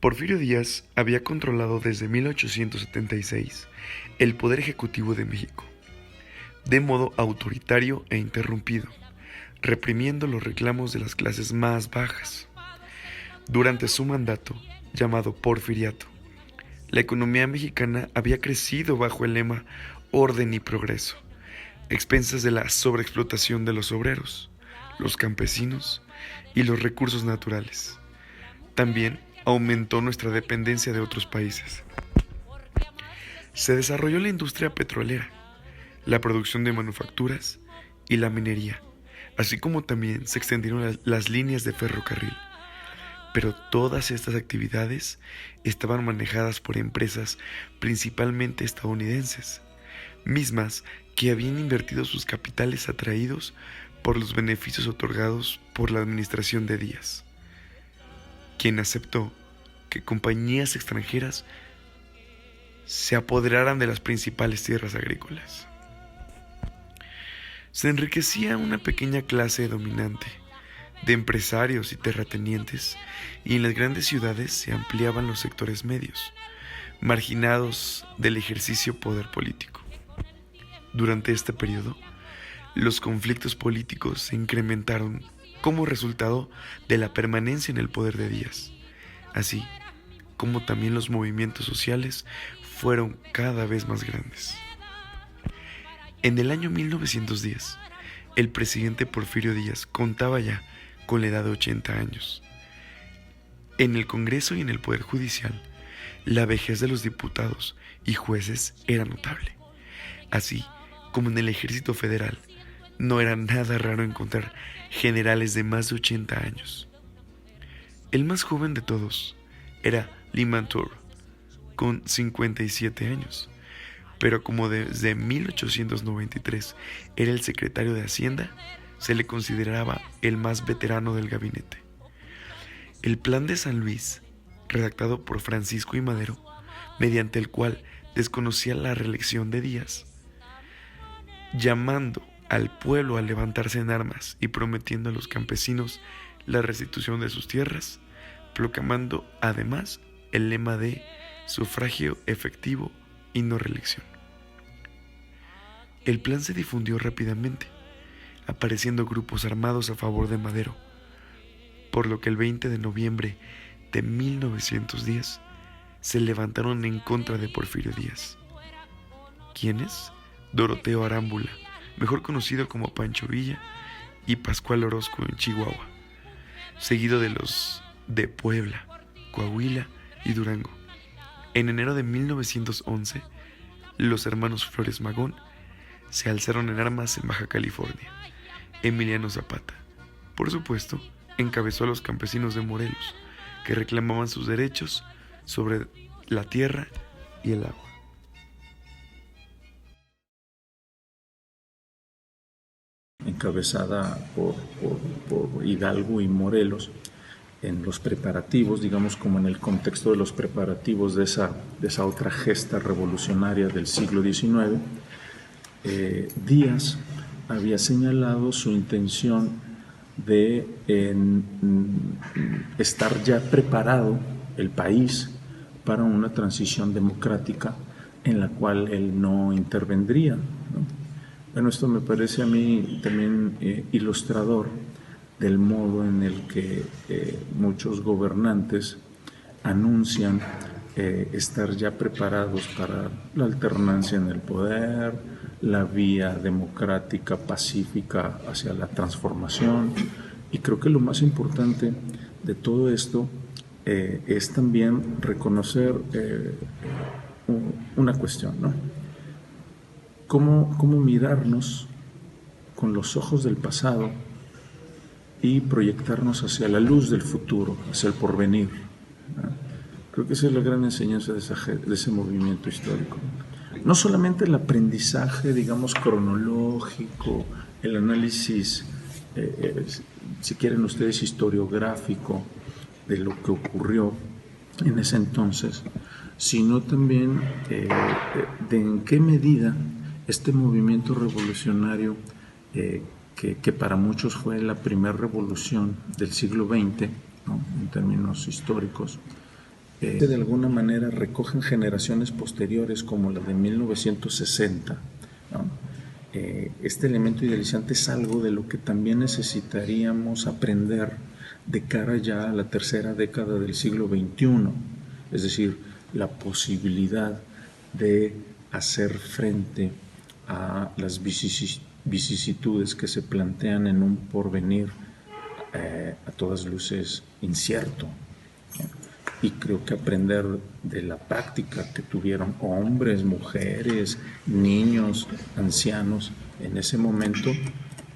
Porfirio Díaz había controlado desde 1876 el poder ejecutivo de México, de modo autoritario e interrumpido, reprimiendo los reclamos de las clases más bajas. Durante su mandato, llamado Porfiriato, la economía mexicana había crecido bajo el lema orden y progreso, a expensas de la sobreexplotación de los obreros, los campesinos y los recursos naturales. También aumentó nuestra dependencia de otros países. Se desarrolló la industria petrolera, la producción de manufacturas y la minería, así como también se extendieron las líneas de ferrocarril. Pero todas estas actividades estaban manejadas por empresas principalmente estadounidenses, mismas que habían invertido sus capitales atraídos por los beneficios otorgados por la administración de Díaz, quien aceptó que compañías extranjeras se apoderaran de las principales tierras agrícolas. Se enriquecía una pequeña clase dominante de empresarios y terratenientes, y en las grandes ciudades se ampliaban los sectores medios, marginados del ejercicio poder político. Durante este periodo, los conflictos políticos se incrementaron como resultado de la permanencia en el poder de Díaz, así como también los movimientos sociales fueron cada vez más grandes. En el año 1910, el presidente Porfirio Díaz contaba ya con la edad de 80 años. En el Congreso y en el Poder Judicial, la vejez de los diputados y jueces era notable. Así como en el Ejército Federal, no era nada raro encontrar generales de más de 80 años. El más joven de todos era Limantour, con 57 años, pero como desde 1893 era el secretario de Hacienda, se le consideraba el más veterano del gabinete. El Plan de San Luis, redactado por Francisco I. Madero, mediante el cual desconocía la reelección de Díaz, llamando al pueblo a levantarse en armas y prometiendo a los campesinos la restitución de sus tierras, proclamando además el lema de sufragio efectivo y no reelección. El plan se difundió rápidamente, apareciendo grupos armados a favor de Madero, por lo que el 20 de noviembre de 1910 se levantaron en contra de Porfirio Díaz. ¿Quiénes? Doroteo Arámbula, mejor conocido como Pancho Villa, y Pascual Orozco en Chihuahua, seguido de los de Puebla, Coahuila y Durango. En enero de 1911, los hermanos Flores Magón se alzaron en armas en Baja California. Emiliano Zapata, por supuesto, encabezó a los campesinos de Morelos, que reclamaban sus derechos sobre la tierra y el agua. Encabezada por Hidalgo y Morelos, en los preparativos, digamos como en el contexto de los preparativos de esa otra gesta revolucionaria del siglo XIX, Díaz había señalado su intención de estar ya preparado el país para una transición democrática en la cual él no intervendría, ¿no? Bueno, esto me parece a mí también ilustrador del modo en el que muchos gobernantes anuncian estar ya preparados para la alternancia en el poder, la vía democrática, pacífica hacia la transformación. Y creo que lo más importante de todo esto es también reconocer una cuestión, ¿no? Cómo mirarnos con los ojos del pasado y proyectarnos hacia la luz del futuro, hacia el porvenir, ¿no? Creo que esa es la gran enseñanza de ese movimiento histórico. No solamente el aprendizaje, digamos, cronológico, el análisis, si quieren ustedes, historiográfico de lo que ocurrió en ese entonces, sino también de en qué medida este movimiento revolucionario, que para muchos fue la primera revolución del siglo XX, ¿no?, en términos históricos, de alguna manera recogen generaciones posteriores como la de 1960, ¿no? Este elemento idealizante es algo de lo que también necesitaríamos aprender de cara ya a la tercera década del siglo XXI, es decir, la posibilidad de hacer frente a las vicisitudes que se plantean en un porvenir a todas luces incierto. Y creo que aprender de la práctica que tuvieron hombres, mujeres, niños, ancianos en ese momento,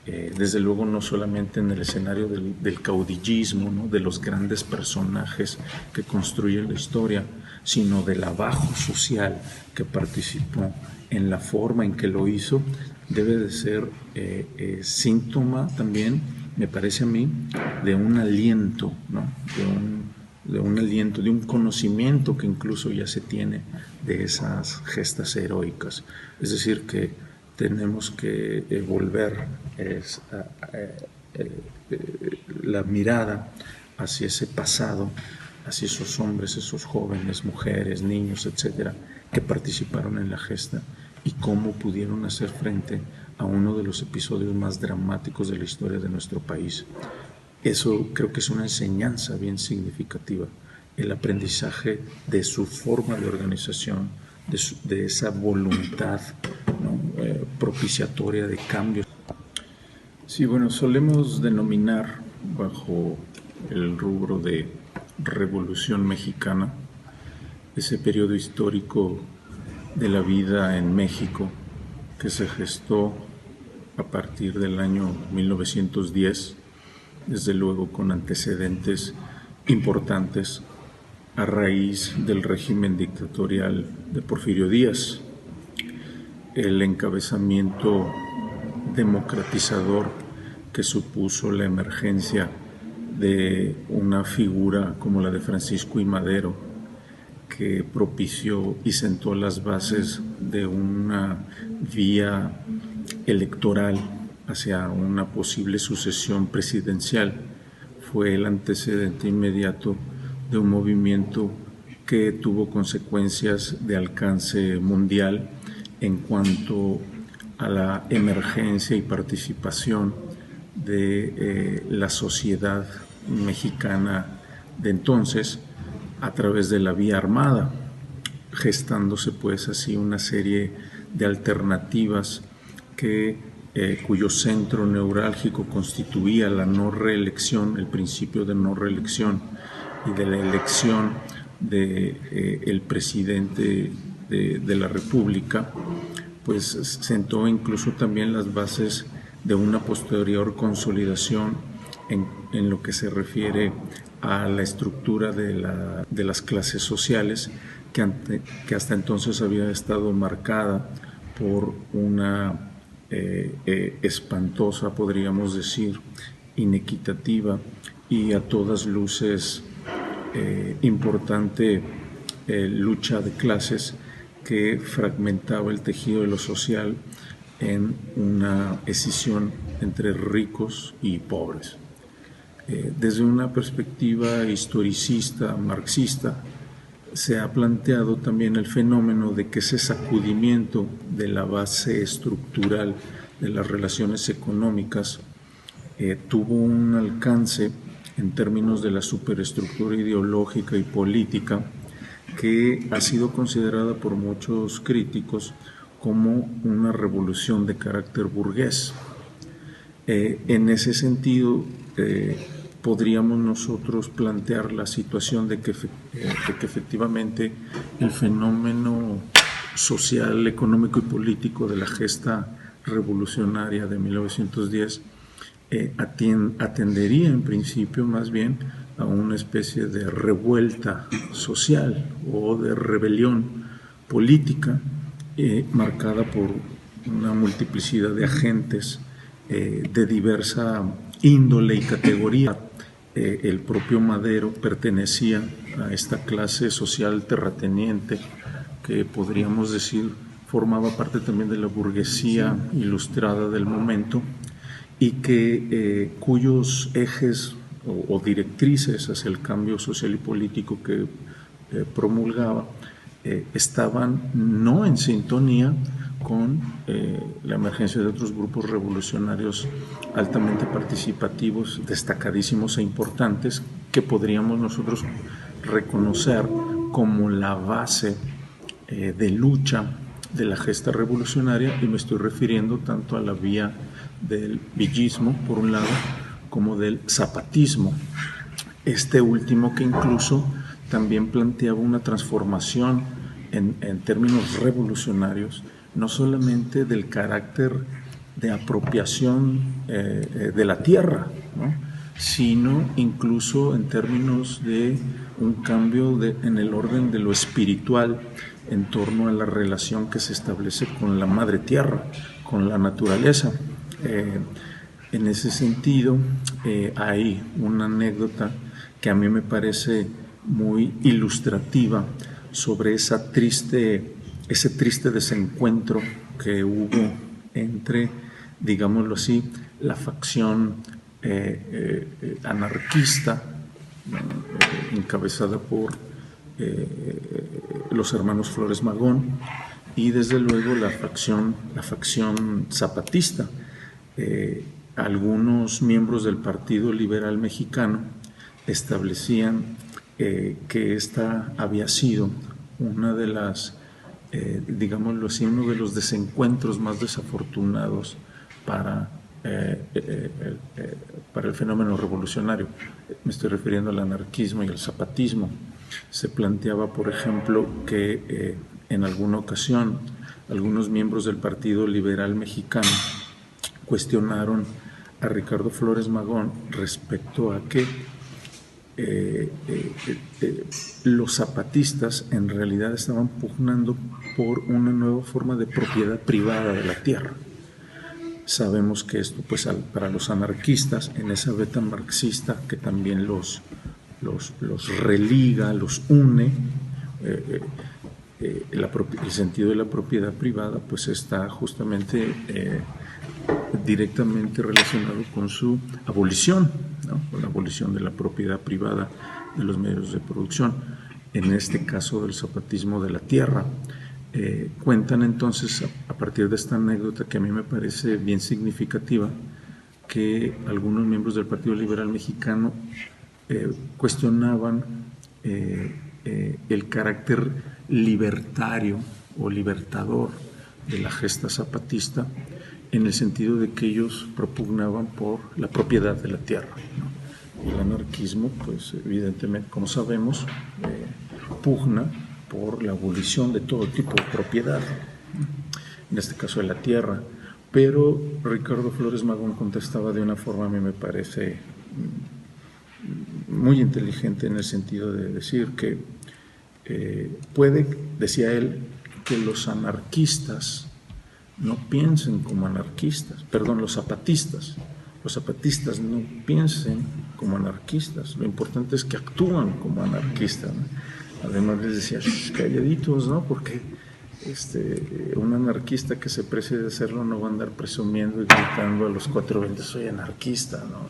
desde luego no solamente en el escenario del caudillismo, ¿no?, de los grandes personajes que construyen la historia, sino del abajo social que participó en la forma en que lo hizo, debe de ser síntoma también, me parece a mí, de un aliento, ¿no?, de un aliento, de un conocimiento que incluso ya se tiene de esas gestas heroicas. Es decir, que tenemos que volver la mirada hacia ese pasado, hacia esos hombres, esos jóvenes, mujeres, niños, etcétera, que participaron en la gesta y cómo pudieron hacer frente a uno de los episodios más dramáticos de la historia de nuestro país. Eso creo que es una enseñanza bien significativa, el aprendizaje de su forma de organización, de esa voluntad, ¿no?, propiciatoria de cambios. Sí, bueno, solemos denominar bajo el rubro de Revolución Mexicana ese periodo histórico de la vida en México que se gestó a partir del año 1910, desde luego con antecedentes importantes a raíz del régimen dictatorial de Porfirio Díaz, el encabezamiento democratizador que supuso la emergencia de una figura como la de Francisco I. Madero, que propició y sentó las bases de una vía electoral hacia una posible sucesión presidencial. Fue el antecedente inmediato de un movimiento que tuvo consecuencias de alcance mundial en cuanto a la emergencia y participación de la sociedad mexicana de entonces a través de la vía armada, gestándose pues así una serie de alternativas cuyo centro neurálgico constituía la no reelección, el principio de no reelección y de la elección del presidente de la República, pues sentó incluso también las bases de una posterior consolidación en lo que se refiere a la estructura de las clases sociales que hasta entonces había estado marcada por una espantosa, podríamos decir, inequitativa y a todas luces importante lucha de clases que fragmentaba el tejido de lo social en una escisión entre ricos y pobres. Desde una perspectiva historicista, marxista, se ha planteado también el fenómeno de que ese sacudimiento de la base estructural de las relaciones económicas tuvo un alcance en términos de la superestructura ideológica y política que ha sido considerada por muchos críticos como una revolución de carácter burgués. En ese sentido, podríamos nosotros plantear la situación de que efectivamente el fenómeno social, económico y político de la gesta revolucionaria de 1910 atendería en principio más bien a una especie de revuelta social o de rebelión política marcada por una multiplicidad de agentes de diversa índole y categoría. El propio Madero pertenecía a esta clase social terrateniente que podríamos decir formaba parte también de la burguesía ilustrada del momento y cuyos ejes o directrices hacia el cambio social y político que promulgaba estaban no en sintonía con la emergencia de otros grupos revolucionarios altamente participativos, destacadísimos e importantes, que podríamos nosotros reconocer como la base de lucha de la gesta revolucionaria, y me estoy refiriendo tanto a la vía del villismo, por un lado, como del zapatismo. Este último, que incluso también planteaba una transformación en términos revolucionarios, no solamente del carácter de apropiación de la tierra, ¿no?, sino incluso en términos de un cambio en el orden de lo espiritual en torno a la relación que se establece con la madre tierra, con la naturaleza. En ese sentido, hay una anécdota que a mí me parece muy ilustrativa sobre ese triste desencuentro que hubo entre, digámoslo así, la facción anarquista, encabezada por los hermanos Flores Magón, y desde luego la facción zapatista. Algunos miembros del Partido Liberal Mexicano establecían que esta había sido una de las, digámoslo así, uno de los desencuentros más desafortunados para el fenómeno revolucionario. Me estoy refiriendo al anarquismo y al zapatismo. Se planteaba, por ejemplo, que en alguna ocasión algunos miembros del Partido Liberal Mexicano cuestionaron a Ricardo Flores Magón respecto a que los zapatistas en realidad estaban pugnando por una nueva forma de propiedad privada de la tierra. Sabemos que esto, pues, para los anarquistas, en esa beta marxista que también los religa, los une, el sentido de la propiedad privada, pues, está justamente directamente relacionado con su abolición, ¿no?, con la abolición de la propiedad privada de los medios de producción, en este caso del zapatismo de la tierra. Cuentan entonces, a partir de esta anécdota que a mí me parece bien significativa, que algunos miembros del Partido Liberal Mexicano cuestionaban el carácter libertario o libertador de la gesta zapatista, en el sentido de que ellos propugnaban por la propiedad de la tierra, ¿no? El anarquismo, pues, evidentemente, como sabemos, pugna por la abolición de todo tipo de propiedad, en este caso de la tierra. Pero Ricardo Flores Magón contestaba de una forma, a mí me parece muy inteligente, en el sentido de decir que decía él, que los anarquistas no piensen como anarquistas, perdón, los zapatistas no piensen como anarquistas, lo importante es que actúan como anarquistas, ¿no? Además les decía, calladitos, ¿no?, porque un anarquista que se precie de hacerlo no va a andar presumiendo y gritando a los cuatro vientos, soy anarquista, ¿no?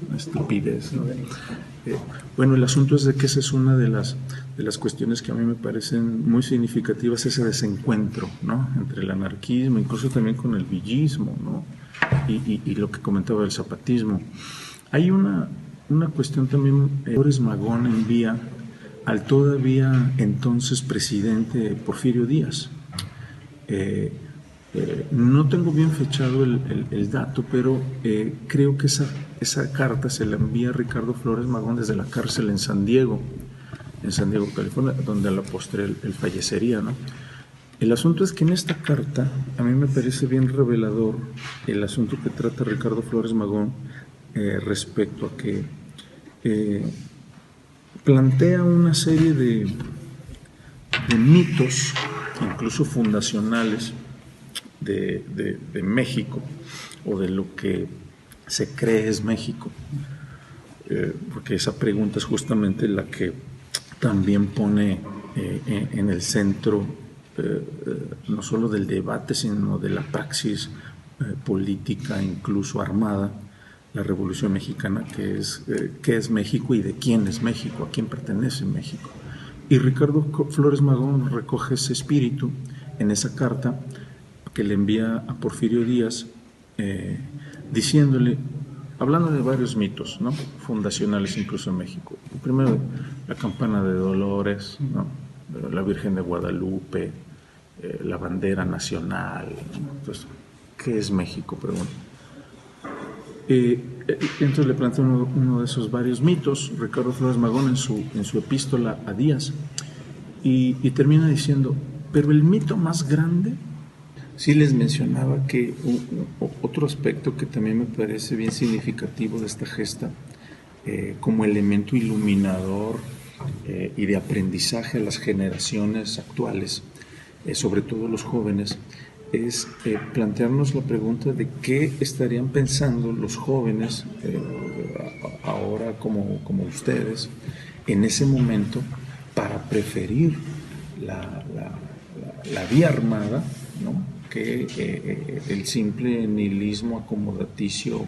Una estupidez, ¿no? Bueno, el asunto es de que esa es una de las cuestiones que a mí me parecen muy significativas, ese desencuentro, ¿no?, entre el anarquismo, incluso también con el villismo, ¿no?, y lo que comentaba del zapatismo. Hay una cuestión también. Flores Magón envía al todavía entonces presidente Porfirio Díaz. No tengo bien fechado el dato, pero creo que esa carta se la envía a Ricardo Flores Magón desde la cárcel en San Diego, California, donde a la postre él fallecería, ¿no? El asunto es que en esta carta a mí me parece bien revelador el asunto que trata Ricardo Flores Magón respecto a que plantea una serie de mitos, incluso fundacionales, de México, o de lo que se cree es México, porque esa pregunta es justamente la que también pone en el centro no solo del debate, sino de la praxis política, incluso armada, la Revolución Mexicana, que es qué es México y de quién es México, a quién pertenece México. Y Ricardo Flores Magón recoge ese espíritu en esa carta que le envía a Porfirio Díaz, diciéndole, hablando de varios mitos, ¿no?, fundacionales incluso en México. Primero, la campana de Dolores, ¿no?, la Virgen de Guadalupe, la bandera nacional. Entonces, ¿qué es México?, pregunta. Entonces le plantea uno de esos varios mitos, Ricardo Flores Magón, en su epístola a Díaz, y termina diciendo, pero el mito más grande, sí les mencionaba que otro aspecto que también me parece bien significativo de esta gesta, como elemento iluminador y de aprendizaje a las generaciones actuales, sobre todo los jóvenes, es plantearnos la pregunta de qué estarían pensando los jóvenes ahora como ustedes en ese momento para preferir la vía armada, ¿no?, que el simple nihilismo acomodaticio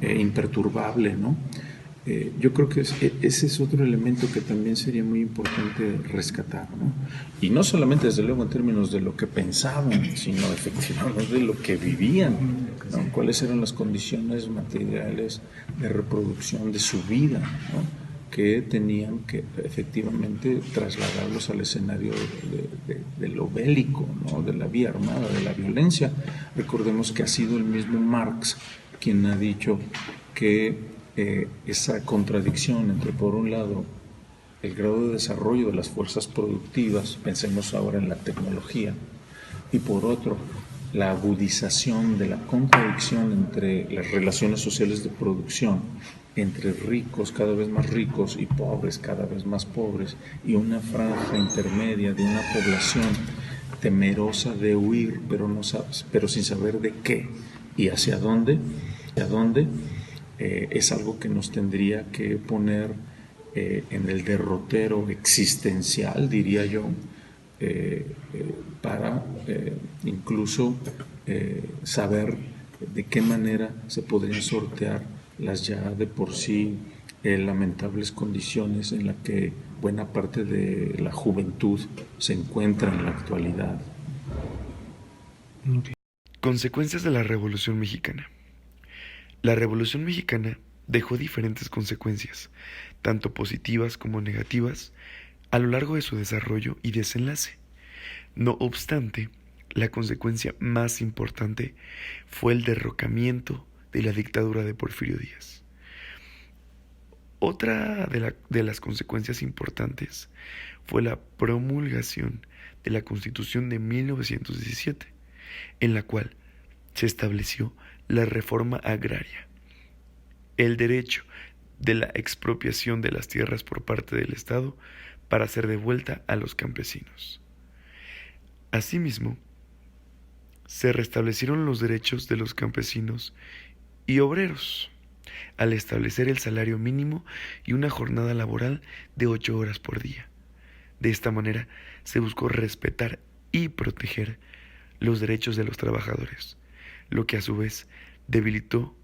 imperturbable, ¿no? Yo creo que ese es otro elemento que también sería muy importante rescatar, ¿no? Y no solamente, desde luego, en términos de lo que pensaban, sino efectivamente de lo que vivían, ¿no? Cuáles eran las condiciones materiales de reproducción de su vida, ¿no?, que tenían que efectivamente trasladarlos al escenario de lo bélico, ¿no?, de la vía armada, de la violencia. Recordemos que ha sido el mismo Marx quien ha dicho que esa contradicción entre, por un lado, el grado de desarrollo de las fuerzas productivas, pensemos ahora en la tecnología, y por otro, la agudización de la contradicción entre las relaciones sociales de producción, entre ricos cada vez más ricos y pobres cada vez más pobres, y una franja intermedia de una población temerosa de huir, pero sin saber de qué y hacia dónde, es algo que nos tendría que poner en el derrotero existencial, diría yo, para incluso saber de qué manera se podrían sortear las ya de por sí lamentables condiciones en las que buena parte de la juventud se encuentra en la actualidad. Consecuencias de la Revolución Mexicana. La Revolución Mexicana dejó diferentes consecuencias, tanto positivas como negativas, a lo largo de su desarrollo y desenlace. No obstante, la consecuencia más importante fue el derrocamiento de la dictadura de Porfirio Díaz. Otra de las consecuencias importantes fue la promulgación de la Constitución de 1917, en la cual se estableció la reforma agraria, el derecho de la expropiación de las tierras por parte del Estado para ser devuelta a los campesinos. Asimismo, se restablecieron los derechos de los campesinos y obreros, al establecer el salario mínimo y una jornada laboral de 8 horas por día. De esta manera, se buscó respetar y proteger los derechos de los trabajadores, lo que a su vez debilitó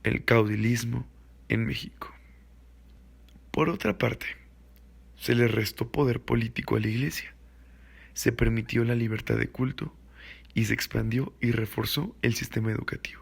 el caudilismo en México. Por otra parte, se le restó poder político a la Iglesia, se permitió la libertad de culto y se expandió y reforzó el sistema educativo.